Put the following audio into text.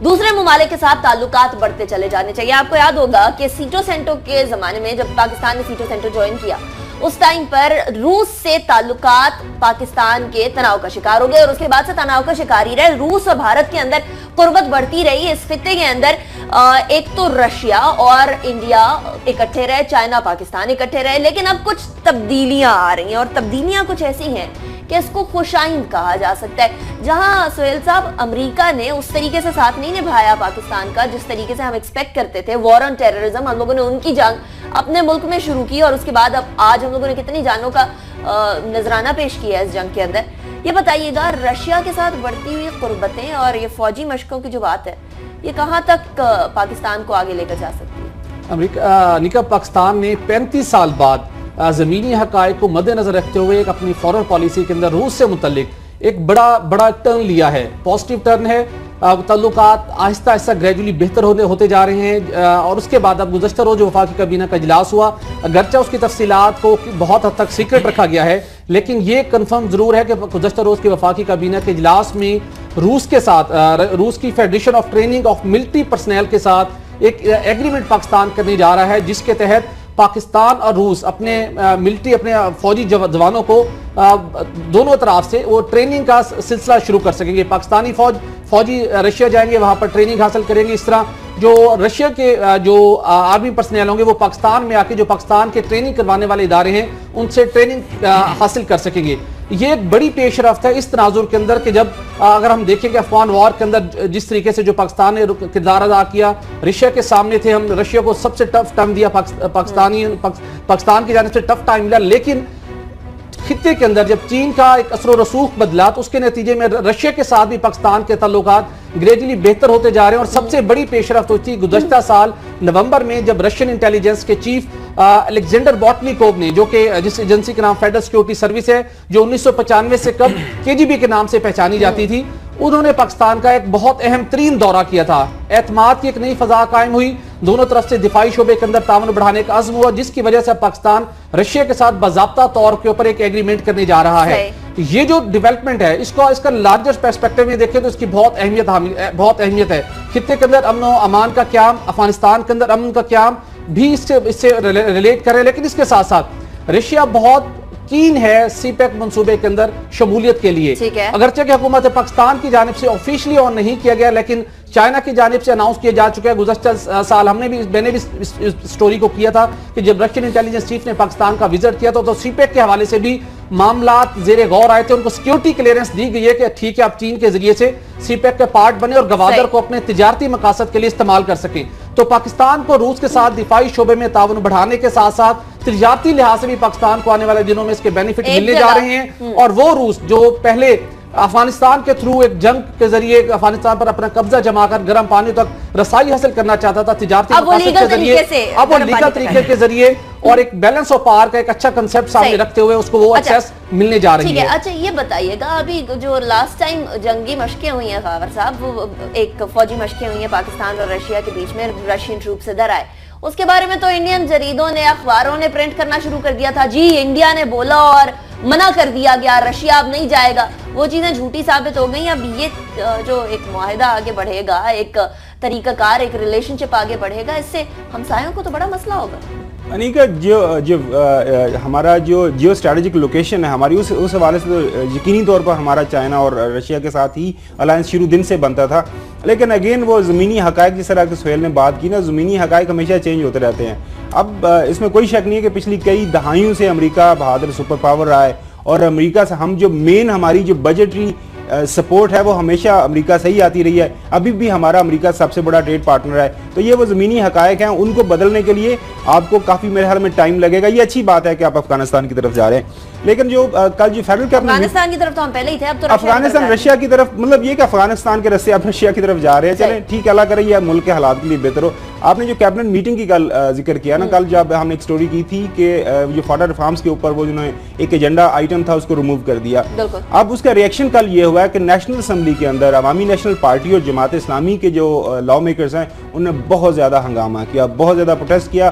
دوسرے ممالک کے ساتھ تعلقات بڑھتے چلے جانے چاہیے. آپ کو یاد ہوگا کہ سیٹو سینٹو کے زمانے میں جب پاکستان نے سیٹو سینٹو جوائن کیا اس ٹائم پر روس سے تعلقات پاکستان کے تناؤ کا شکار ہو گئے اور اس کے بعد سے تناؤ کا شکار ہی رہے. روس اور بھارت کے اندر قربت بڑھتی رہی. اس خطے کے اندر ایک تو رشیا اور انڈیا اکٹھے رہے, چائنا پاکستان اکٹھے رہے, لیکن اب کچھ تبدیلیاں آ رہی ہیں اور تبدیلیاں کچھ ایسی ہیں کہ اس کو خوش آئند کہا جا سکتا ہے. جہاں سہیل صاحب امریکہ نے اس طریقے سے ساتھ نہیں نبھایا پاکستان کا جس طریقے سے ہم ایکسپیکٹ کرتے تھے, وار آن ٹیررزم, ہم لوگوں نے ان کی جنگ اپنے ملک میں شروع کی اور اس کے بعد اب آج ہم لوگوں نے کتنی جانوں کا نذرانہ پیش کیا ہے اس جنگ کے اندر. یہ بتائیے گا رشیا کے ساتھ بڑھتی ہوئی قربتیں اور یہ فوجی مشقوں کی جو بات ہے یہ کہاں تک پاکستان کو آگے لے کر جا سکتی ہے؟ امریکہ پاکستان نے 35 سال بعد زمینی حقائق کو مد نظر رکھتے ہوئے ایک اپنی فورن پالیسی کے اندر روس سے متعلق ایک بڑا ٹرن لیا ہے. پازیٹیو ٹرن ہے. تعلقات آہستہ آہستہ گریجولی بہتر ہوتے جا رہے ہیں اور اس کے بعد اب گزشتہ روز جو وفاقی کابینہ کا اجلاس ہوا, اگرچہ اس کی تفصیلات کو بہت حد تک سیکرٹ رکھا گیا ہے, لیکن یہ کنفرم ضرور ہے کہ گزشتہ روز کے وفاقی کابینہ کے اجلاس میں روس کے ساتھ روس کی federation of training of military personnel کے ساتھ ایک ایگریمنٹ پاکستان کرنے جا رہا ہے جس کے تحت پاکستان اور روس اپنے ملٹری اپنے فوجی جوانوں کو دونوں طرف سے وہ ٹریننگ کا سلسلہ شروع کر سکیں گے. پاکستانی فوجی رشیا جائیں گے, وہاں پر ٹریننگ حاصل کریں گے. اس طرح جو رشیا کے جو آرمی پرسنل ہوں گے وہ پاکستان میں آ کے جو پاکستان کے ٹریننگ کروانے والے ادارے ہیں ان سے ٹریننگ حاصل کر سکیں گے. یہ ایک بڑی پیش رفت ہے اس تناظر کے اندر کہ جب اگر ہم دیکھیں کہ افغان وار کے اندر جس طریقے سے جو پاکستان نے کردار ادا کیا, رشیا کے سامنے تھے, ہم رشیا کو سب سے ٹف ٹائم دیا, پاکستان کی جانب سے ٹف ٹائم ملا, لیکن خطے کے اندر جب چین کا ایک اثر و رسوخ بدلا تو اس کے نتیجے میں رشیا کے ساتھ بھی پاکستان کے تعلقات گریجولی بہتر ہوتے جا رہے ہیں. اور سب سے بڑی پیش رفت ہوئی تھی گزشتہ سال نومبر میں جب رشین انٹیلیجنس کے چیف الیگزینڈر بوٹنیکوف نے, جو کہ جس ایجنسی کا نام فیڈرل سیکورٹی سروس ہے جو 1995 سے قبل KGB کے نام سے پہچانی جاتی تھی, انہوں نے پاکستان کا ایک بہت اہم ترین دورہ کیا تھا. اعتماد کی ایک نئی فضا قائم ہوئی, دونوں طرف سے دفاعی شعبے کے اندر تعاون بڑھانے کا عزم ہوا, جس کی وجہ سے پاکستان رشیا کے ساتھ باضابطہ طور کے اوپر ایک ایگریمنٹ کرنے جا رہا ہے. یہ جو ڈیولپمنٹ ہے اس کا لارجر پرسپیکٹو میں دیکھیں تو اس کی بہت اہمیت ہے. خطے کے اندر امن و امان کا قیام, افغانستان کے اندر امن کا قیام بھی اس سے ریلیٹ کر رہے ہیں, لیکن اس کے ساتھ ساتھ رشیا بہت کین ہے سی پیک منصوبے کے اندر شمولیت کے لیے. اگرچہ کہ حکومت پاکستان کی جانب سے آفیشلی آن نہیں کیا گیا, لیکن چائنا کی جانب سے اناؤنس کیا جا چکا ہے. گزشتہ سال میں نے بھی سٹوری کو کیا تھا کہ جب رشین انٹیلیجنس چیف نے پاکستان کا وزٹ کیا تو سی پیک کے حوالے سے بھی معاملات زیر غور آئے تھے. ان کو سیکیورٹی کلیئرنس دی گئی ہے کہ ٹھیک ہے آپ چین کے ذریعے سے سی پیک کے پارٹ بنے اور گوادر کو اپنے تجارتی مقاصد کے لیے استعمال کر سکیں. تو پاکستان کو روس کے ساتھ دفاعی شعبے میں تعاون بڑھانے کے ساتھ ساتھ تجارتی لحاظ سے بھی پاکستان کو آنے والے دنوں میں اس کے بینیفٹ ملنے جا رہے ہیں. اور وہ روس جو پہلے افغانستان کے تھرو ایک جنگ کے ذریعے افغانستان پر اپنا قبضہ جما کر گرم پانی تک رسائی حاصل کرنا چاہتا تھا تجارتی مقاصد کے ذریعے, اب وہ لیگل طریقے کے ذریعے اور ایک بیلنس آف پاور کا ایک اچھا کنسپٹ سامنے رکھتے ہوئے اس کو وہ ایکسس ملنے جا رہی ہے. اچھا یہ بتائیے گا ابھی جو لاسٹ ٹائم جنگی مشقیں ہوئی ہیں خاور صاحب, وہ ایک فوجی مشقیں ہوئی ہیں پاکستان اور رشیا کے بیچ میں, رشین ٹروپ ادھر آئے, اس کے بارے میں تو انڈین جریدوں نے اخباروں نے پرنٹ کرنا شروع کر دیا تھا, جی انڈیا نے بولا اور منع کر دیا گیا, رشیا اب نہیں جائے گا. وہ چیزیں جھوٹی ثابت ہو گئی. اب یہ جو ایک معاہدہ آگے بڑھے گا, ایک طریقہ کار, ایک ریلیشن شپ آگے بڑھے گا, اس سے ہمسایوں کو تو بڑا مسئلہ ہوگا. انیکا جو ہمارا جو جیو اسٹریٹجک لوکیشن ہے ہماری اس حوالے سے تو یقینی طور پر ہمارا چائنا اور رشیا کے ساتھ ہی الائنس شروع دن سے بنتا تھا, لیکن اگین وہ زمینی حقائق جس طرح کے سہیل نے بات کی نا, زمینی حقائق ہمیشہ چینج ہوتے رہتے ہیں. اب اس میں کوئی شک نہیں ہے کہ پچھلی کئی دہائیوں سے امریکہ بہادر سپر پاور رہا ہے اور امریکہ سے ہم جو مین ہماری جو بجٹری سپورٹ ہے وہ ہمیشہ امریکہ سے ہی آتی رہی ہے, ابھی بھی ہمارا امریکہ سب سے بڑا ٹریڈ پارٹنر ہے. تو یہ وہ زمینی حقائق ہیں, ان کو بدلنے کے لیے آپ کو کافی میرے خیال میں ٹائم لگے گا. یہ اچھی بات ہے کہ آپ افغانستان کی طرف جا رہے ہیں, لیکن جو کل جو فیڈرل افغانستان کی طرف تو ہم پہلے ہی تھے, اب تو افغانستان رشیا کی طرف, مطلب یہ کہ افغانستان کے رستے آپ رشیا کی طرف جا رہے ہیں, چلیں ٹھیک ہے, اللہ کرے یہ ملک کے حالات کے لیے بہتر ہو. آپ نے جو کیبنٹ میٹنگ کی کل ذکر کیا نا, کل جب ہم نے ایک سٹوری کی تھی کہ جو فاڈا ریفارمز کے اوپر وہ جنہوں نے ایک ایجنڈا آئٹم تھا اس کو ریموو کر دیا. اب اس کا ریئیکشن کل یہ ہوا ہے کہ نیشنل اسمبلی کے اندر عوامی نیشنل پارٹی اور جماعت اسلامی کے جو لاء میکرز ہیں انہوں نے بہت زیادہ ہنگامہ کیا, بہت زیادہ پروٹیسٹ کیا,